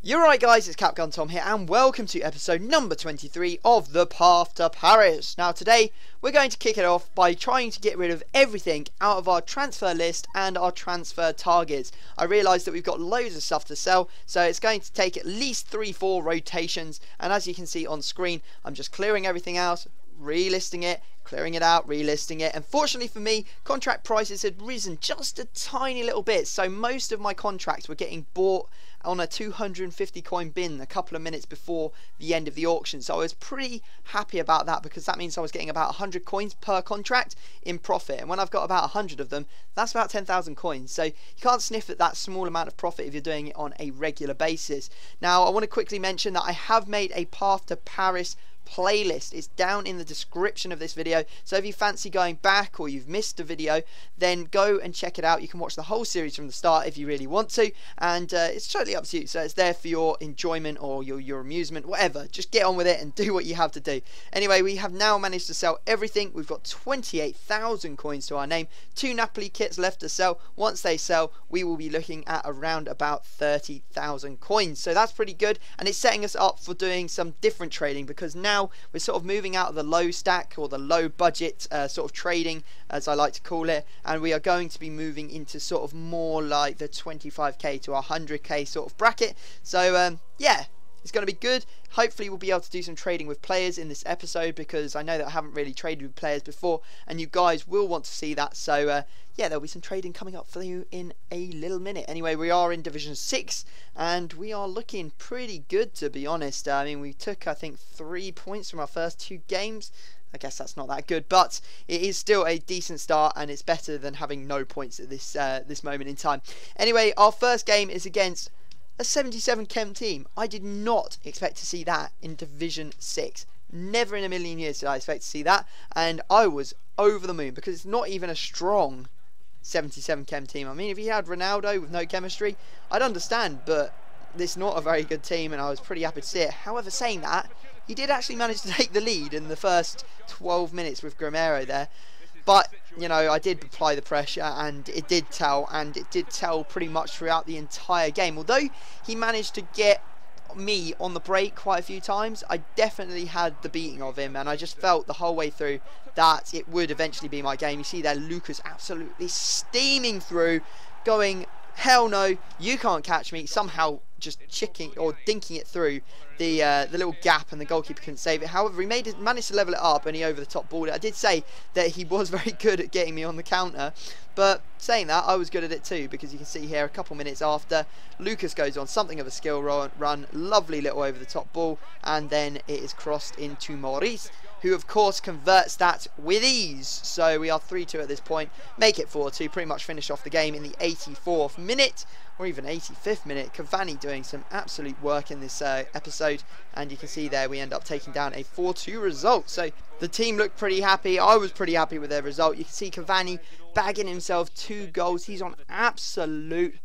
You're right guys, it's Capgun Tom here and welcome to episode number 23 of The Path to Paris. Now today we're going to kick it off by trying to get rid of everything out of our transfer list and our transfer targets. I realise that we've got loads of stuff to sell, so it's going to take at least 3-4 rotations, and as you can see on screen I'm just clearing everything out, relisting it, clearing it out, relisting it. Unfortunately for me, contract prices had risen just a tiny little bit, so most of my contracts were getting bought on a 250 coin bin a couple of minutes before the end of the auction. So I was pretty happy about that because that means I was getting about 100 coins per contract in profit, and when I've got about 100 of them, that's about 10,000 coins. So you can't sniff at that small amount of profit if you're doing it on a regular basis. Now I want to quickly mention that I have made a Path to Paris playlist. It's down in the description of this video, so if you fancy going back or you've missed a video, then go and check it out. You can watch the whole series from the start if you really want to, and it's totally up to you, so it's there for your enjoyment or your amusement, whatever. Just get on with it and do what you have to do. Anyway, we have now managed to sell everything. We've got 28,000 coins to our name, 2 Napoli kits left to sell. Once they sell, we will be looking at around about 30,000 coins, so that's pretty good, and it's setting us up for doing some different trading, because now we're sort of moving out of the low stack or the low budget sort of trading, as I like to call it, and we are going to be moving into sort of more like the 25k to 100k sort of bracket. So yeah, it's going to be good. Hopefully we'll be able to do some trading with players in this episode, because I know that I haven't really traded with players before and you guys will want to see that. So yeah, there'll be some trading coming up for you in a little minute. Anyway, we are in Division 6 and we are looking pretty good, to be honest. I mean, we took, I think, 3 points from our first 2 games. I guess that's not that good, but it is still a decent start, and it's better than having no points at this moment in time. Anyway, our first game is against a 77 chem team. I did not expect to see that in Division 6. Never in a million years did I expect to see that, and I was over the moon, because it's not even a strong 77 chem team. I mean, if you had Ronaldo with no chemistry, I'd understand, but this is not a very good team, and I was pretty happy to see it. However, saying that, he did actually manage to take the lead in the first 12 minutes with Gramero there. But, you know, I did apply the pressure, and it did tell, pretty much throughout the entire game. Although he managed to get me on the break quite a few times, I definitely had the beating of him, and I just felt the whole way through that it would eventually be my game. You see there, Lucas absolutely steaming through, going, hell no, you can't catch me, somehow just chicking or dinking it through the little gap, and the goalkeeper couldn't save it. However, he managed to level it up, and he over the top balled it. I did say that he was very good at getting me on the counter, but saying that, I was good at it too, because you can see here a couple minutes after, Lucas goes on something of a skill run, lovely little over the top ball, and then it is crossed into Maurice, who of course converts that with ease. So we are 3-2 at this point, make it 4-2, pretty much finish off the game in the 84th minute, or even 85th minute. Cavani doing some absolute work in this episode, and you can see there we end up taking down a 4-2 result. So the team looked pretty happy. I was pretty happy with their result. You can see Cavani bagging himself 2 goals. He's on absolute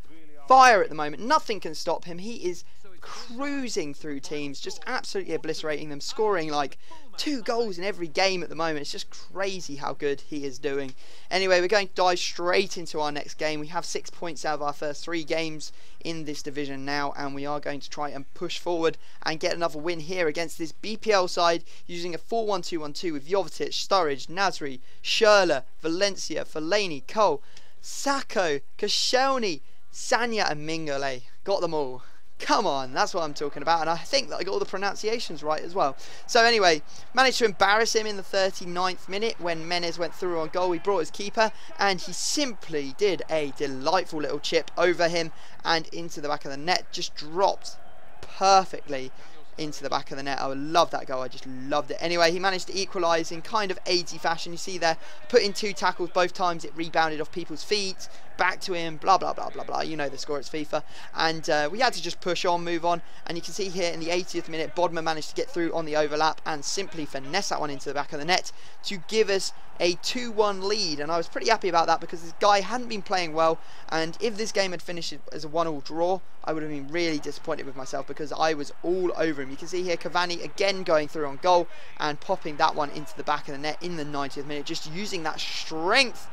fire at the moment. Nothing can stop him. He is cruising through teams, just absolutely obliterating them, scoring like 2 goals in every game at the moment. It's just crazy how good he is doing. Anyway, we're going to dive straight into our next game. We have 6 points out of our first 3 games in this division now, and we are going to try and push forward and get another win here against this BPL side, using a 4-1-2-1-2 with Jovetic, Sturridge, Nasri, Schürrle, Valencia, Fellaini, Cole, Sacco, Koscielny, Sanya and Mingole. Got them all. Come on, that's what I'm talking about, and I think that I got all the pronunciations right as well. So anyway, managed to embarrass him in the 39th minute when Menez went through on goal. He brought his keeper, and he simply did a delightful little chip over him and into the back of the net. Just dropped perfectly into the back of the net. I would love that goal. I just loved it. Anyway, he managed to equalise in kind of 80 fashion. You see there, put in 2 tackles both times. It rebounded off people's feet, back to him, blah blah blah blah blah. You know the score, it's FIFA, and we had to just push on, move on. And you can see here in the 80th minute, Bodmer managed to get through on the overlap and simply finesse that one into the back of the net to give us a 2-1 lead, and I was pretty happy about that, because this guy hadn't been playing well, and if this game had finished as a 1-1 draw, I would have been really disappointed with myself, because I was all over him. You can see here Cavani again going through on goal and popping that one into the back of the net in the 90th minute, just using that strength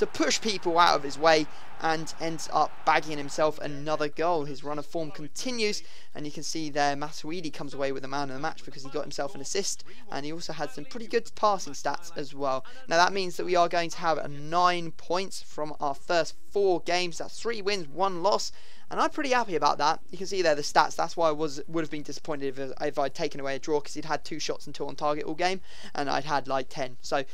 to push people out of his way, and ends up bagging himself another goal. His run of form continues, and you can see there Matuidi comes away with the man of the match because he got himself an assist, and he also had some pretty good passing stats as well. Now that means that we are going to have 9 points from our first 4 games. That's 3 wins, 1 loss, and I'm pretty happy about that. You can see there the stats. That's why I would have been disappointed if I'd taken away a draw, because he'd had 2 shots until on target all game, and I'd had like 10. So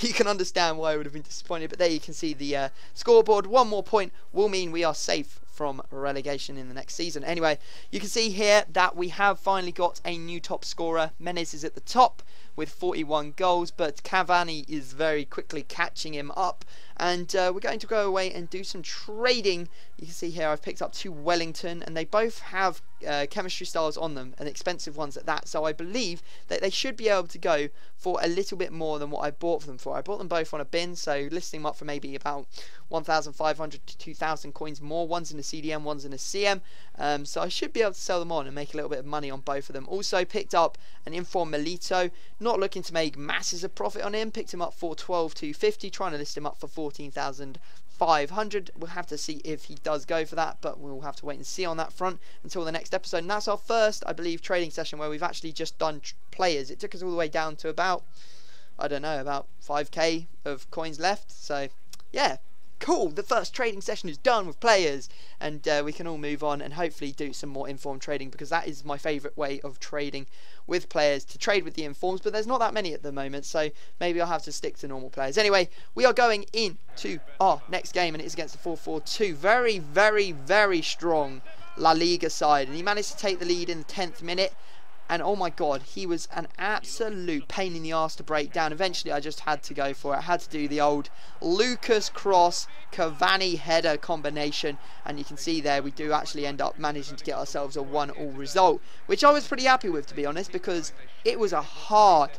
you can understand why I would have been disappointed. But there you can see the scoreboard. 1 more point will mean we are safe from relegation in the next season. Anyway, you can see here that we have finally got a new top scorer. Menez is at the top with 41 goals, but Cavani is very quickly catching him up, and we're going to go away and do some trading. You can see here I've picked up 2 Wellington, and they both have chemistry styles on them, and expensive ones at that, so I believe that they should be able to go for a little bit more than what I bought them for. I bought them both on a bin, so listing them up for maybe about 1,500 to 2,000 coins more. One's in a CDM, one's in a CM, so I should be able to sell them on and make a little bit of money on both of them. Also picked up an Inform Melito, not looking to make masses of profit on him. Picked him up for 12,250, trying to list him up for 14,500. We'll have to see if he does go for that, but we'll have to wait and see on that front until the next episode. And that's our first, I believe, trading session where we've actually just done players. It took us all the way down to about, I don't know, about 5k of coins left. So yeah, cool. The first trading session is done with players, and we can all move on and hopefully do some more informed trading, because that is my favourite way of trading with players, to trade with the informs, but there's not that many at the moment, so maybe I'll have to stick to normal players. Anyway, we are going into our next game, and it is against the 4-4-2. Very, very, very strong La Liga side, and he managed to take the lead in the 10th minute. And oh my god, he was an absolute pain in the arse to break down. Eventually I just had to go for it. I had to do the old Lucas cross Cavani header combination, and you can see there we do actually end up managing to get ourselves a 1-1 result, which I was pretty happy with, to be honest, because it was a hard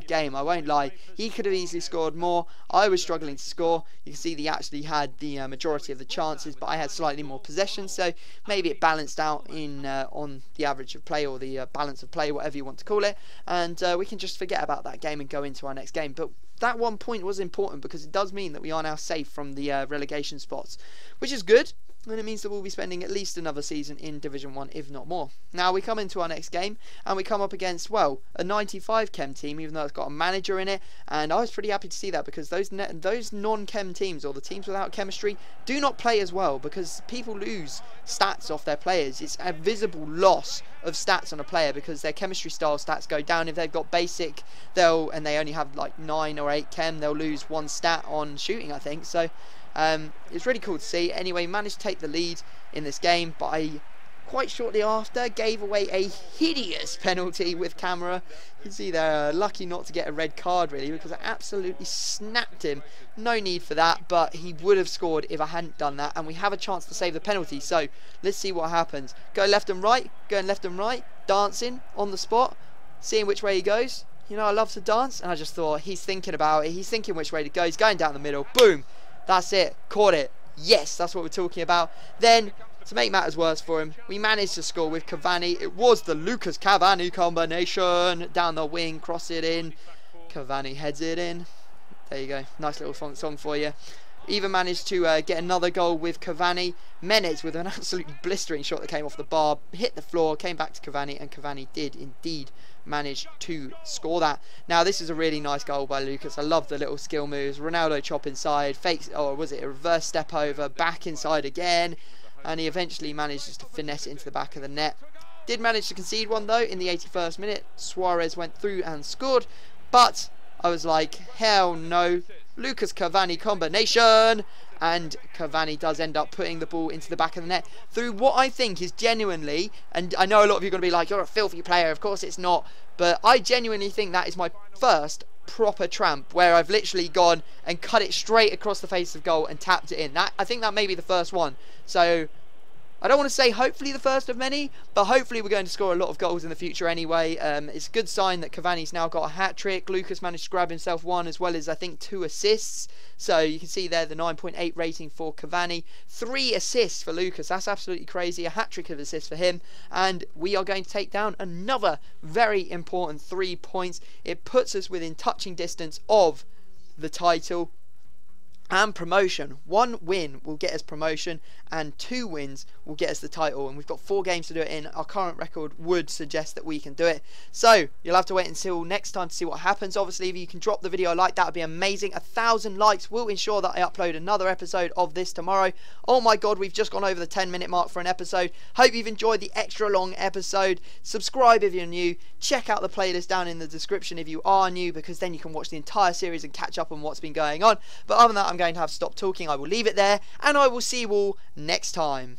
game, I won't lie. He could have easily scored more. I was struggling to score. You can see he actually had the majority of the chances, but I had slightly more possession, so maybe it balanced out in on the average of play, or the balance of play, whatever you want to call it, and we can just forget about that game and go into our next game. But that 1 point was important, because it does mean that we are now safe from the relegation spots, which is good. And it means that we'll be spending at least another season in Division 1, if not more. Now we come into our next game, and we come up against, well, a 95 chem team, even though it's got a manager in it. And I was pretty happy to see that, because those non-chem teams, or the teams without chemistry, do not play as well, because people lose stats off their players. It's a visible loss of stats on a player, because their chemistry style stats go down. If they've got basic, and they only have like 9 or 8 chem, they'll lose 1 stat on shooting, I think. So it's really cool to see. Anyway, managed to take the lead in this game, but I quite shortly after gave away a hideous penalty with camera. You can see they're lucky not to get a red card, really, because I absolutely snapped him. No need for that, but he would have scored if I hadn't done that, and we have a chance to save the penalty. So let's see what happens. Go left and right, going left and right, dancing on the spot, seeing which way he goes. You know, I love to dance, and I just thought, he's thinking about it, he's thinking which way to go. He's going down the middle, boom. That's it, caught it. Yes, that's what we're talking about. Then, to make matters worse for him, we managed to score with Cavani. It was the Lucas Cavani combination. Down the wing, cross it in. Cavani heads it in. There you go, nice little song for you. Even managed to get another goal with Cavani. Menez with an absolutely blistering shot that came off the bar, hit the floor, came back to Cavani, and Cavani did indeed manage to score that. Now this is a really nice goal by Lucas. I love the little skill moves. Ronaldo chop inside, fakes, or was it a reverse step over, back inside again, and he eventually manages to finesse it into the back of the net. Did manage to concede one though in the 81st minute. Suarez went through and scored, but I was like, hell no. Lucas Cavani combination, and Cavani does end up putting the ball into the back of the net through what I think is genuinely, and I know a lot of you are going to be like, you're a filthy player, of course it's not, but I genuinely think that is my first proper tramp, where I've literally gone and cut it straight across the face of goal and tapped it in. I think that may be the first one. So I don't want to say hopefully the first of many, but hopefully we're going to score a lot of goals in the future anyway. It's a good sign that Cavani's now got a hat-trick. Lucas managed to grab himself 1 as well as I think 2 assists. So you can see there the 9.8 rating for Cavani. 3 assists for Lucas. That's absolutely crazy. A hat-trick of assists for him. And we are going to take down another very important 3 points. It puts us within touching distance of the title. and promotion. 1 win will get us promotion, and 2 wins will get us the title, and we've got 4 games to do it in. Our current record would suggest that we can do it, so you'll have to wait until next time to see what happens. Obviously, if you can drop the video a like, that would be amazing. 1,000 likes will ensure that I upload another episode of this tomorrow. Oh my god, we've just gone over the 10-minute mark for an episode. Hope you've enjoyed the extra long episode. Subscribe if you're new. Check out the playlist down in the description if you are new, because then you can watch the entire series and catch up on what's been going on. But other than that, I'm going to have to stop talking. I will leave it there, and I will see you all next time.